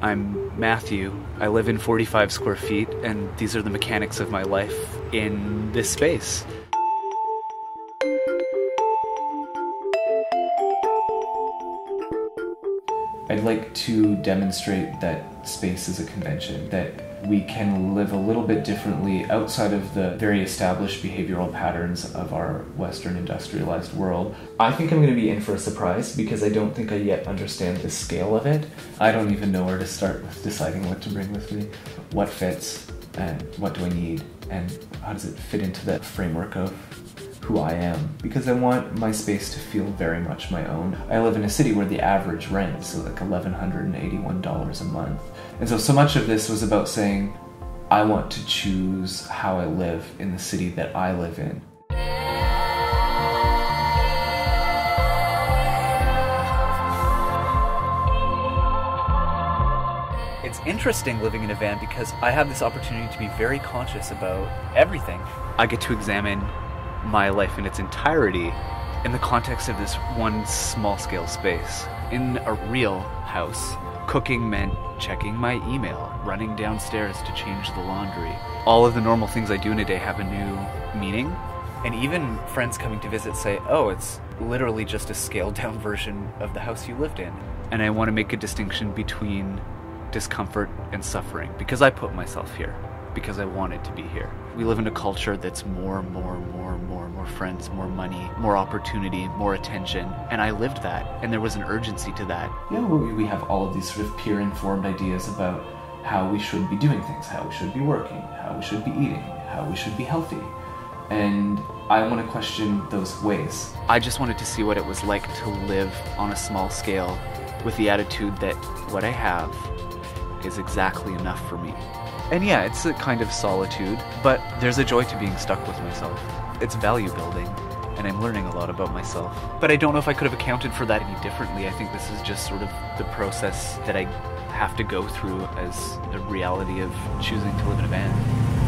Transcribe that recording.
I'm Matthew. I live in 45 square feet, and these are the mechanics of my life in this space. I'd like to demonstrate that space is a convention, that we can live a little bit differently outside of the very established behavioral patterns of our Western industrialized world. I think I'm going to be in for a surprise because I don't think I yet understand the scale of it. I don't even know where to start with deciding what to bring with me, what fits, and what do I need, and how does it fit into the framework of who I am, because I want my space to feel very much my own. I live in a city where the average rent is like $1,181 a month. And so much of this was about saying, I want to choose how I live in the city that I live in. It's interesting living in a van because I have this opportunity to be very conscious about everything. I get to examine my life in its entirety in the context of this one small-scale space. In a real house, cooking meant checking my email, running downstairs to change the laundry. All of the normal things I do in a day have a new meaning. And even friends coming to visit say, oh, it's literally just a scaled-down version of the house you lived in. And I want to make a distinction between discomfort and suffering because I put myself here, because I wanted to be here. We live in a culture that's more friends, more money, more opportunity, more attention, and I lived that, and there was an urgency to that. You know, we have all of these sort of peer-informed ideas about how we should be doing things, how we should be working, how we should be eating, how we should be healthy, and I want to question those ways. I just wanted to see what it was like to live on a small scale with the attitude that what I have is exactly enough for me. And yeah, it's a kind of solitude, but there's a joy to being stuck with myself. It's value building, and I'm learning a lot about myself. But I don't know if I could have accounted for that any differently. I think this is just sort of the process that I have to go through as the reality of choosing to live in a van.